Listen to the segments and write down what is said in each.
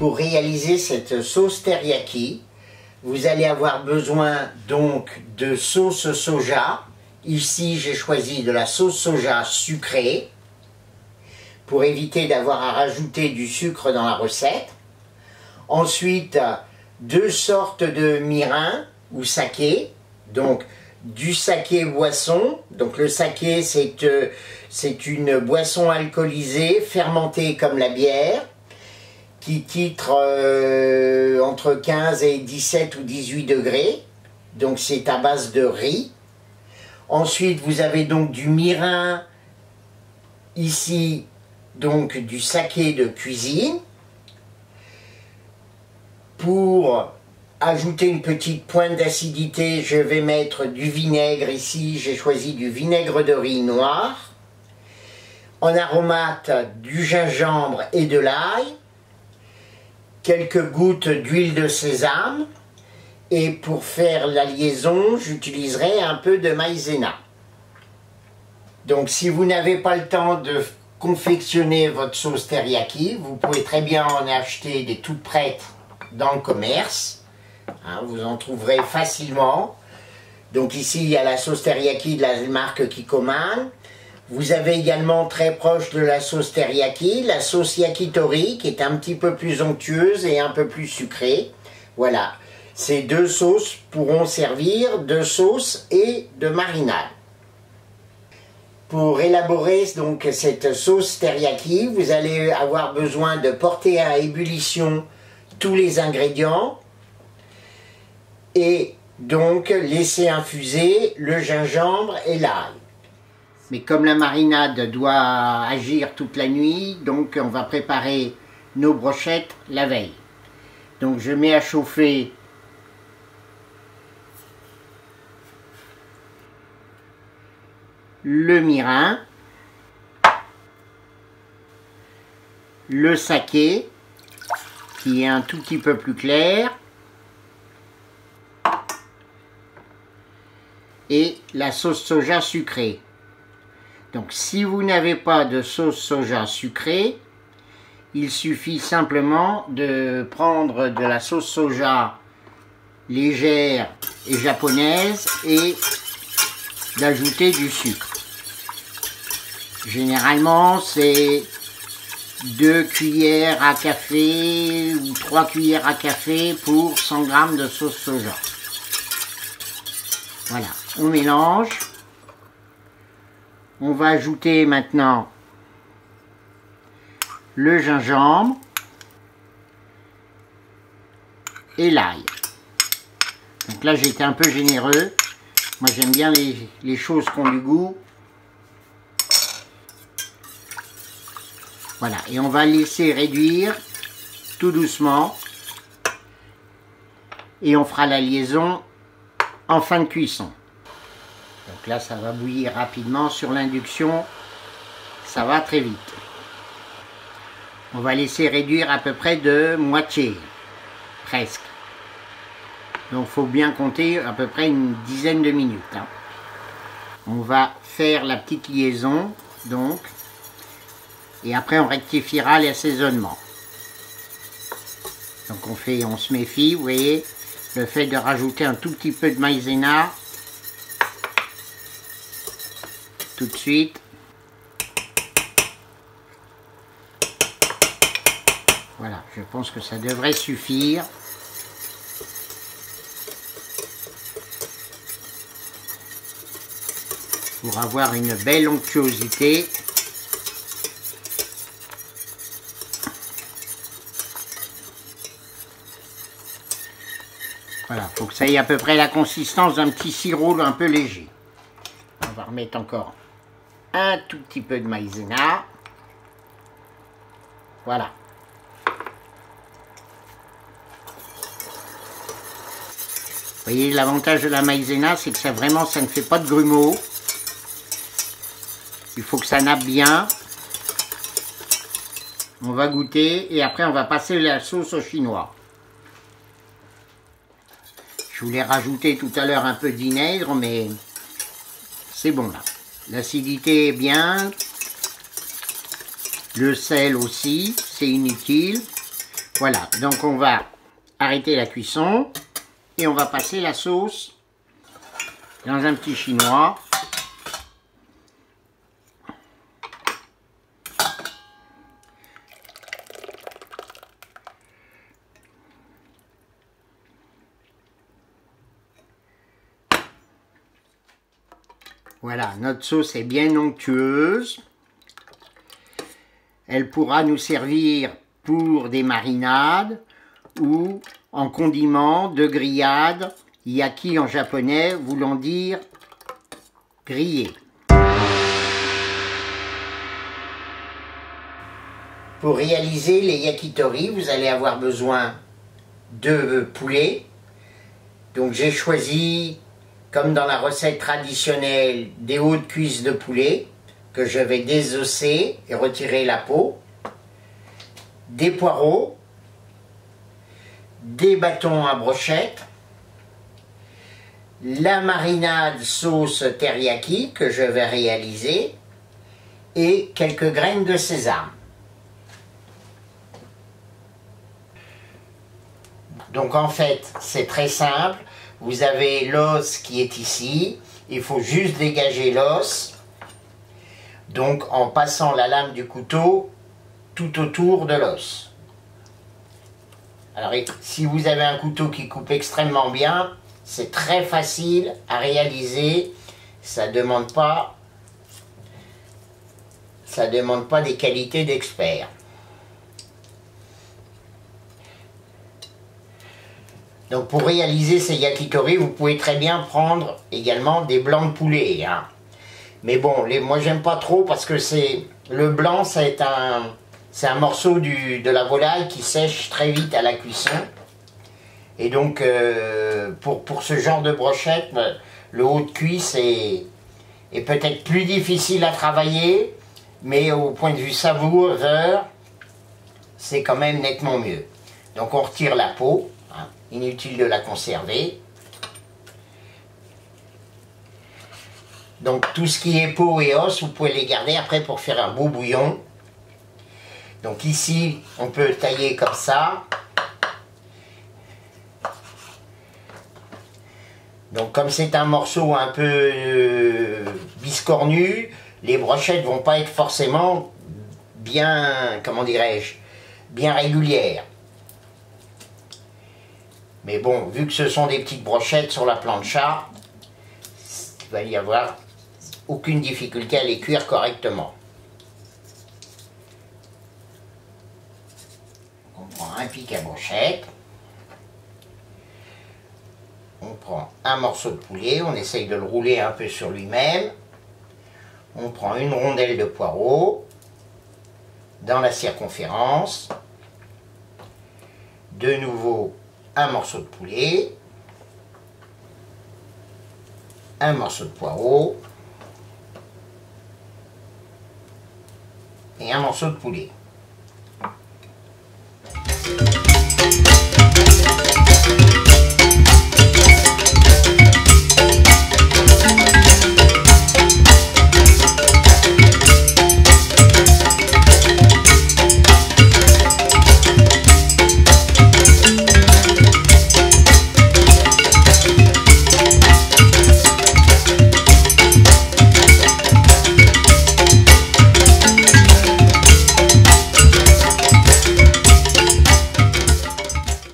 Pour réaliser cette sauce teriyaki, vous allez avoir besoin donc de sauce soja. Ici, j'ai choisi de la sauce soja sucrée pour éviter d'avoir à rajouter du sucre dans la recette. Ensuite, 2 sortes de mirin ou saké, donc du saké boisson. Donc le saké, c'est une boisson alcoolisée fermentée comme la bière qui titre entre 15 et 17 ou 18 degrés. Donc c'est à base de riz. Ensuite, vous avez donc du mirin, ici, donc du saké de cuisine. Pour ajouter une petite pointe d'acidité, je vais mettre du vinaigre. Ici, j'ai choisi du vinaigre de riz noir. En aromate, du gingembre et de l'ail. Quelques gouttes d'huile de sésame. Et pour faire la liaison, j'utiliserai un peu de maïzena. Donc si vous n'avez pas le temps de confectionner votre sauce teriyaki, vous pouvez très bien en acheter des toutes prêtes dans le commerce. Hein, vous en trouverez facilement. Donc ici, il y a la sauce teriyaki de la marque Kikkoman. Vous avez également très proche de la sauce teriyaki, la sauce yakitori, qui est un petit peu plus onctueuse et un peu plus sucrée. Voilà. Ces 2 sauces pourront servir de sauce et de marinade. Pour élaborer donc cette sauce teriyaki, vous allez avoir besoin de porter à ébullition tous les ingrédients et donc laisser infuser le gingembre et l'ail. Mais comme la marinade doit agir toute la nuit, donc on va préparer nos brochettes la veille. Donc je mets à chauffer le mirin, le saké, qui est un tout petit peu plus clair, et la sauce soja sucrée. Donc si vous n'avez pas de sauce soja sucrée, il suffit simplement de prendre de la sauce soja légère et japonaise et d'ajouter du sucre. Généralement, c'est 2 cuillères à café ou 3 cuillères à café pour 100 g de sauce soja. Voilà, on mélange. On va ajouter maintenant le gingembre et l'ail. Donc là, j'ai été un peu généreux. Moi, j'aime bien les choses qui ont du goût. Voilà, et on va laisser réduire tout doucement. Et on fera la liaison en fin de cuisson. Donc là, ça va bouillir rapidement sur l'induction. Ça va très vite. On va laisser réduire à peu près de moitié, presque. Donc il faut bien compter à peu près une dizaine de minutes. Hein. On va faire la petite liaison, donc. Et après, on rectifiera l'assaisonnement. Donc on se méfie, vous voyez, le fait de rajouter un tout petit peu de maïzena tout de suite. Voilà, je pense que ça devrait suffire. Pour avoir une belle onctuosité. Voilà, il faut que ça ait à peu près la consistance d'un petit sirop un peu léger. On va remettre encore un tout petit peu de maïzena. Voilà. Vous voyez, l'avantage de la maïzena, c'est que ça vraiment, ça ne fait pas de grumeaux. Il faut que ça nappe bien. On va goûter et après on va passer la sauce au chinois. Je voulais rajouter tout à l'heure un peu de vinaigre, mais c'est bon là. L'acidité est bien. Le sel aussi, c'est inutile. Voilà, donc on va arrêter la cuisson et on va passer la sauce dans un petit chinois. Voilà, notre sauce est bien onctueuse. Elle pourra nous servir pour des marinades ou en condiment de grillade, yaki en japonais voulant dire grillé. Pour réaliser les yakitori, vous allez avoir besoin de poulet. Donc j'ai choisi, comme dans la recette traditionnelle, des hautes cuisses de poulet que je vais désosser et retirer la peau, des poireaux, des bâtons à brochette, la marinade sauce teriyaki que je vais réaliser et quelques graines de sésame. Donc en fait, c'est très simple. Vous avez l'os qui est ici. Il faut juste dégager l'os. Donc en passant la lame du couteau tout autour de l'os. Alors si vous avez un couteau qui coupe extrêmement bien, c'est très facile à réaliser. Ça demande pas des qualités d'expert. Donc pour réaliser ces yakitori, vous pouvez très bien prendre également des blancs de poulet. Hein. Mais bon, moi j'aime pas trop parce que le blanc, c'est un morceau de la volaille qui sèche très vite à la cuisson. Et donc pour ce genre de brochette, le haut de cuisse est peut-être plus difficile à travailler, mais au point de vue saveur, c'est quand même nettement mieux. Donc on retire la peau. Inutile de la conserver. Donc tout ce qui est peau et os, vous pouvez les garder après pour faire un beau bouillon. Donc ici, on peut tailler comme ça. Donc comme c'est un morceau un peu biscornu, les brochettes vont pas être forcément bien, comment dirais-je, bien régulières. Mais bon, vu que ce sont des petites brochettes sur la plancha, il va y avoir aucune difficulté à les cuire correctement. On prend un pic à brochette. On prend un morceau de poulet, on essaye de le rouler un peu sur lui-même. On prend une rondelle de poireau dans la circonférence. De nouveau, un morceau de poulet, un morceau de poireau et un morceau de poulet.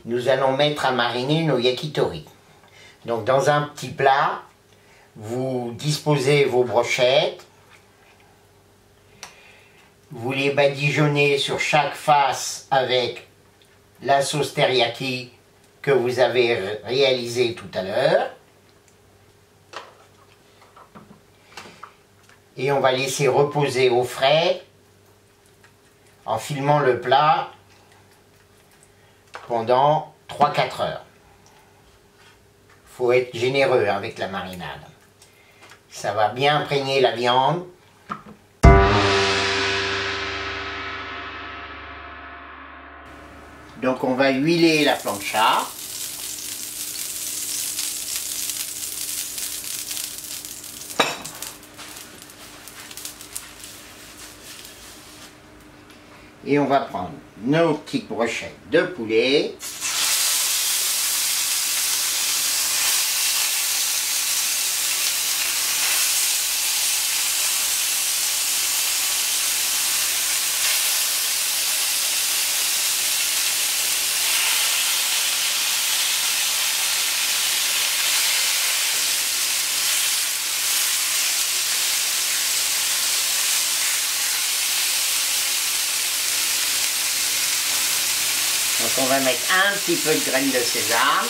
Nous allons mettre à mariner nos yakitori. Donc dans un petit plat, vous disposez vos brochettes, vous les badigeonnez sur chaque face avec la sauce teriyaki que vous avez réalisée tout à l'heure. Et on va laisser reposer au frais en filmant le plat pendant 3-4 heures. Il faut être généreux avec la marinade. Ça va bien imprégner la viande. Donc on va huiler la plancha. Et on va prendre nos petites brochettes de poulet. Donc on va mettre un petit peu de graines de sésame.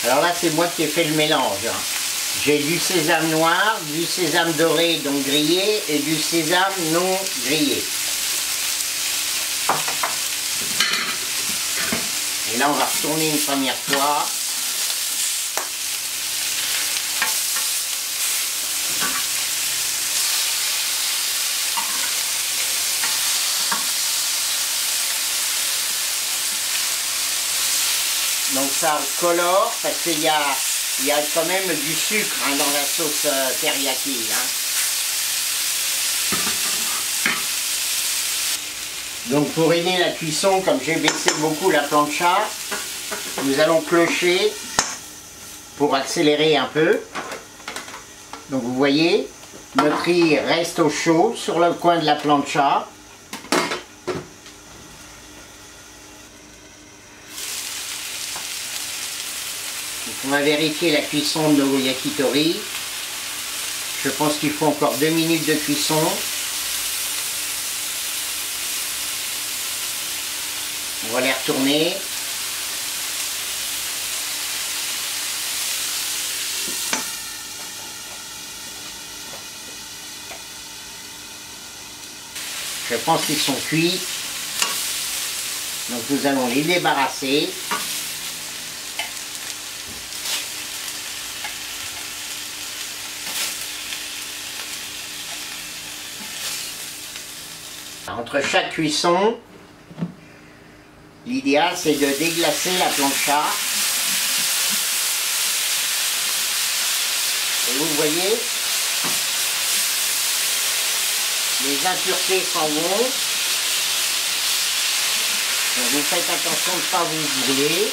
Alors là c'est moi qui ai fait le mélange. J'ai du sésame noir, du sésame doré donc grillé et du sésame non grillé. Et là on va retourner une première fois. Donc ça colore parce qu'il y a quand même du sucre dans la sauce teriyaki. Donc pour aider la cuisson, comme j'ai baissé beaucoup la plancha, nous allons clocher pour accélérer un peu. Donc vous voyez, notre riz reste au chaud sur le coin de la plancha. Donc on va vérifier la cuisson de nos yakitori. Je pense qu'il faut encore 2 minutes de cuisson. On va les retourner. Je pense qu'ils sont cuits. Donc nous allons les débarrasser. Entre chaque cuisson, l'idéal c'est de déglacer la plancha. Et vous voyez, les impuretés s'en vont. Donc vous faites attention de ne pas vous brûler.